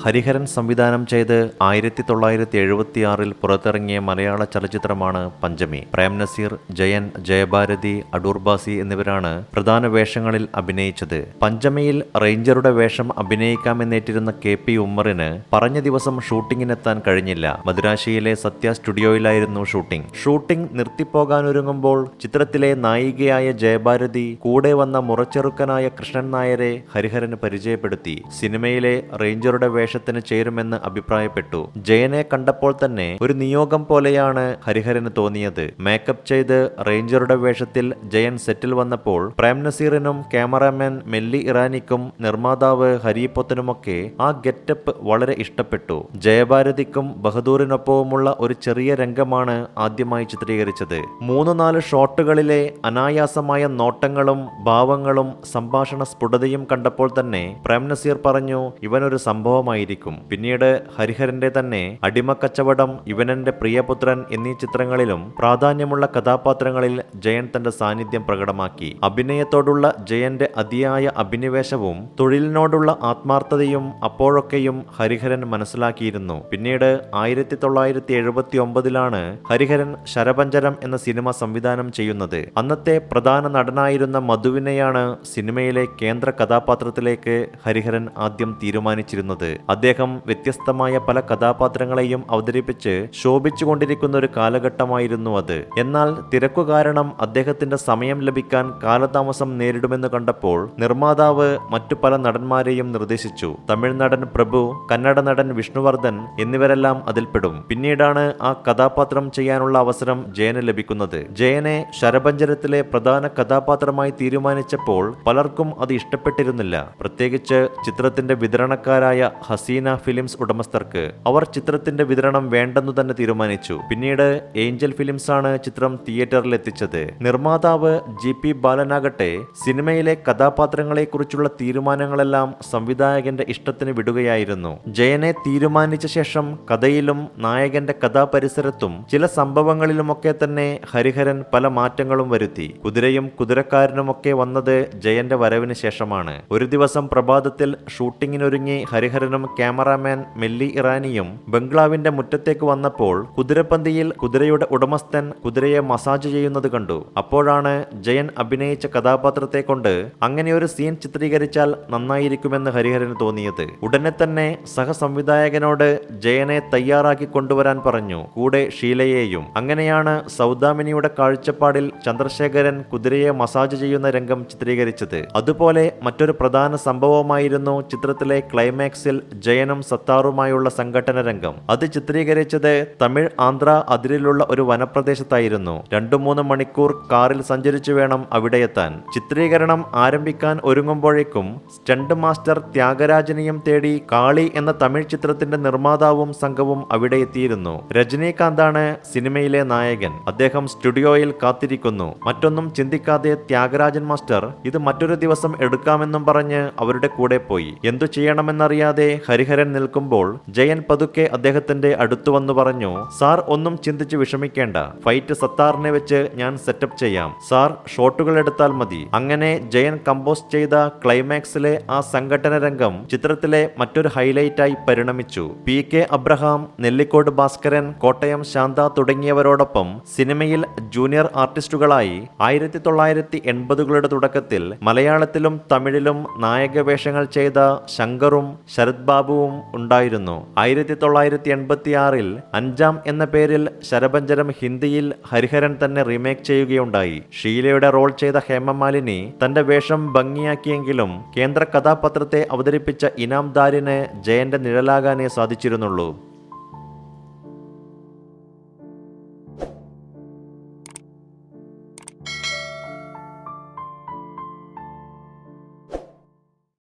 ഹരിഹരൻ സംവിധാനം ചെയ്ത് 1976 പുറത്തിറങ്ങിയ മലയാള ചലച്ചിത്രമാണ് പഞ്ചമി. പ്രേം നസീർ, ജയൻ, ജയഭാരതി, അടൂർ ബാസി എന്നിവരാണ് പ്രധാന വേഷങ്ങളിൽ അഭിനയിച്ചത്. പഞ്ചമിയിൽ റേഞ്ചറുടെ വേഷം അഭിനയിക്കാമെന്നേറ്റിരുന്ന KP ഉമ്മറിന് പറഞ്ഞ ദിവസം ഷൂട്ടിങ്ങിനെത്താൻ കഴിഞ്ഞില്ല. മദുരാശിയിലെ സത്യ സ്റ്റുഡിയോയിലായിരുന്നു ഷൂട്ടിംഗ് നിർത്തിപ്പോകാനൊരുങ്ങുമ്പോൾ ചിത്രത്തിലെ നായികയായ ജയഭാരതി കൂടെ വന്ന മുറച്ചെറുക്കനായ കൃഷ്ണൻ നായരെ ഹരിഹരന് പരിചയപ്പെടുത്തി. സിനിമയിലെ റേഞ്ചറുടെ വേഷത്തിന് ചേരുമെന്ന് അഭിപ്രായപ്പെട്ടു. ജയനെ കണ്ടപ്പോൾ തന്നെ ഒരു നിയോഗം പോലെയാണ് ഹരിഹരന് തോന്നിയത്. മേക്കപ്പ് ചെയ്ത് റേഞ്ചറുടെ വേഷത്തിൽ ജയൻ സെറ്റിൽ വന്നപ്പോൾ പ്രേം നസീറിനും ക്യാമറാമാൻ മെല്ലി ഇറാനിക്കും നിർമ്മാതാവ് ഹരിപ്പൊത്തനുമൊക്കെ ആ ഗെറ്റപ്പ് വളരെ ഇഷ്ടപ്പെട്ടു. ജയഭാരതിക്കും ബഹദൂറിനൊപ്പവുമുള്ള ഒരു ചെറിയ രംഗമാണ് ആദ്യമായി ചിത്രീകരിച്ചത്. 3-4 ഷോട്ടുകളിലെ അനായാസമായ നോട്ടങ്ങളും ഭാവങ്ങളും സംഭാഷണ സ്ഫുടതയും കണ്ടപ്പോൾ തന്നെ പ്രേം നസീർ പറഞ്ഞു, ഇവനൊരു സംഭവമായിരിക്കും. പിന്നീട് ഹരിഹരന്റെ തന്നെ അടിമക്കച്ചവടം, ഇവനെന്റെ പ്രിയപുത്രൻ എന്നീ ചിത്രങ്ങളിലും പ്രാധാന്യമുള്ള കഥാപാത്രങ്ങളിൽ ജയൻ തന്റെ സാന്നിധ്യം പ്രകടമാക്കി. അഭിനയത്തോടുള്ള ജയന്റെ അതിയായ അഭിനിവേശവും തൊഴിലിനോടുള്ള ആത്മാർത്ഥതയും അപ്പോഴൊക്കെയും ഹരിഹരൻ മനസ്സിലാക്കിയിരുന്നു. പിന്നീട് 1979 ഹരിഹരൻ ശരപഞ്ചരം എന്ന സിനിമ സംവിധാനം ചെയ്യുന്നത്. അന്നത്തെ പ്രധാന നടനായിരുന്ന മധുവിനെയാണ് സിനിമയിലെ കേന്ദ്ര കഥാപാത്രത്തിലേക്ക് ഹരിഹരൻ ആദ്യം തീരുമാനിച്ചിരുന്നത്. അദ്ദേഹം വ്യത്യസ്തമായ പല കഥാപാത്രങ്ങളെയും അവതരിപ്പിച്ച് ശോഭിച്ചുകൊണ്ടിരിക്കുന്ന ഒരു കാലഘട്ടമായിരുന്നു അത്. എന്നാൽ തിരക്കു കാരണം അദ്ദേഹത്തിന്റെ സമയം ലഭിക്കാൻ കാലതാമസം നേരിടുമെന്ന് കണ്ടപ്പോൾ നിർമ്മാതാവ് മറ്റു പല നടന്മാരെയും നിർദ്ദേശിച്ചു. തമിഴ് നടൻ പ്രഭു, കന്നഡ നടൻ വിഷ്ണുവർദ്ധൻ എന്നിവരെല്ലാം അതിൽപ്പെടും. പിന്നീടാണ് ആ കഥാപാത്രം ചെയ്യാനുള്ള അവസരം ജയന് ലഭിക്കുന്നത്. ജയനെ ശരപഞ്ചരത്തിലെ പ്രധാന കഥാപാത്രമായി തീരുമാനിച്ചപ്പോൾ പലർക്കും അത് ഇഷ്ടപ്പെട്ടിരുന്നില്ല, പ്രത്യേകിച്ച് ചിത്രത്തിന്റെ വിതരണക്കാരായ ഹസീന ഫിലിംസ് ഉടമസ്ഥർക്ക്. അവർ ചിത്രത്തിന്റെ വിതരണം വേണ്ടെന്നു തന്നെ തീരുമാനിച്ചു. പിന്നീട് ഏഞ്ചൽ ഫിലിംസ് ആണ് ചിത്രം തിയേറ്ററിൽ എത്തിച്ചത്. നിർമ്മാതാവ് GP ബാലനാകട്ടെ സിനിമയിലെ കഥാപാത്രങ്ങളെക്കുറിച്ചുള്ള തീരുമാനങ്ങളെല്ലാം സംവിധായകന്റെ ഇഷ്ടത്തിന് വിടുകയായിരുന്നു. ജയനെ തീരുമാനിച്ച ശേഷം കഥയിലും നായകന്റെ കഥാപരിസരത്തും ചില സംഭവങ്ങളിലുമൊക്കെ തന്നെ ഹരിഹരൻ പല മാറ്റങ്ങളും വരുത്തി. കുതിരയും കുതിരക്കാരനുമൊക്കെ വന്നത് ജയന്റെ വരവിന് ശേഷമാണ്. ഒരു ദിവസം പ്രഭാതത്തിൽ ഷൂട്ടിങ്ങിനൊരുങ്ങി ഹരിഹരനും ക്യാമറാമാൻ മെല്ലി ഇറാനിയും ബംഗ്ലാവിന്റെ മുറ്റത്തേക്ക് വന്നപ്പോൾ കുതിരപ്പന്തിയിൽ കുതിരയുടെ ഉടമസ്ഥൻ കുതിരയെ മസാജ് ചെയ്യുന്നത് കണ്ടു. അപ്പോഴാണ് ജയൻ അഭിനയിച്ച കഥാപാത്രത്തെ കൊണ്ട് അങ്ങനെ ഒരു സീൻ ചിത്രീകരിച്ചാൽ നന്നായിരിക്കുമെന്ന് ഹരിഹരന് തോന്നിയത്. ഉടനെ തന്നെ സഹസംവിധായകനോട് ജയനെ തയ്യാറാക്കി കൊണ്ടുവരാൻ പറഞ്ഞു, കൂടെ ഷീലയെയും. അങ്ങനെയാണ് സൗദാമിനിയുടെ കാഴ്ചപ്പാടിൽ ചന്ദ്രശേഖരൻ കുതിരയെ മസാജ് ചെയ്യുന്ന രംഗം ചിത്രീകരിച്ചത്. അതുപോലെ മറ്റൊരു പ്രധാന സംഭവമായിരുന്നു ചിത്രത്തിലെ ക്ലൈമാക്സിൽ ജയനും സത്താറുമായുള്ള സംഘട്ടന രംഗം. അത് ചിത്രീകരിച്ചത് തമിഴ് ആന്ധ്ര അതിരിലുള്ള ഒരു വനപ്രദേശത്തായിരുന്നു. 2-3 മണിക്കൂർ കാറിൽ സഞ്ചരിച്ചു വേണം അവിടെ എത്താൻ. ചിത്രീകരണം ആരംഭിക്കാൻ ഒരുങ്ങുമ്പോഴേക്കും സ്റ്റണ്ട് മാസ്റ്റർ ത്യാഗരാജനെയും തേടി കാളി എന്ന തമിഴ് ചിത്രത്തിന്റെ നിർമ്മാതാവും സംഘവും അവിടെ എത്തിയിരുന്നു. രജനീകാന്താണ് സിനിമയിലെ നായകൻ. അദ്ദേഹം സ്റ്റുഡിയോയിൽ കാത്തിരിക്കുന്നു. മറ്റൊന്നും ചിന്തിക്കാതെ ത്യാഗരാജൻ മാസ്റ്റർ ഇത് മറ്റൊരു ദിവസം എടുക്കാമെന്നും പറഞ്ഞ് അവരുടെ കൂടെ പോയി. എന്തു ചെയ്യണമെന്നറിയാതെ ഹരിഹരൻ നിൽക്കുമ്പോൾ ജയൻ പതുക്കെ അദ്ദേഹത്തിന്റെ അടുത്തു വന്നു പറഞ്ഞു, സാർ ഒന്നും ചിന്തിച്ച് വിഷമിക്കേണ്ട, ഫൈറ്റ് സത്താറിനെ വെച്ച് ഞാൻ സെറ്റപ്പ് ചെയ്യാം, സാർ ഷോട്ടുകൾ എടുത്താൽ മതി. അങ്ങനെ ജയൻ കമ്പോസ് ചെയ്ത ക്ലൈമാക്സിലെ ആ സംഘട്ടന രംഗം ചിത്രത്തിലെ മറ്റൊരു ഹൈലൈറ്റായി പരിണമിച്ചു. PK അബ്രഹാം, നെല്ലിക്കോട് ഭാസ്കരൻ, കോട്ടയം ശാന്ത തുടങ്ങിയവരോടൊപ്പം സിനിമയിൽ ജൂനിയർ ആർട്ടിസ്റ്റുകളായി 1980കളുടെ തുടക്കത്തിൽ മലയാളത്തിലും തമിഴിലും നായകവേഷങ്ങൾ ചെയ്ത ശങ്കറും ശരത് ബാബുവും ഉണ്ടായിരുന്നു. 1986 അഞ്ചാം എന്ന പേരിൽ ശരപഞ്ചരം ഹിന്ദിയിൽ ഹരിഹരൻ തന്നെ റീമേക്ക് ചെയ്യുകയുണ്ടായി. ഷീലയുടെ റോൾ ചെയ്ത ഹേമമാലിനി തന്റെ വേഷം ഭംഗിയാക്കിയെങ്കിലും കേന്ദ്ര കഥാപാത്രത്തെ അവതരിപ്പിച്ച ഇനാംദാരിന് ജയന്റെ നിഴലാകാനേ സാധിച്ചിരുന്നുള്ളൂ.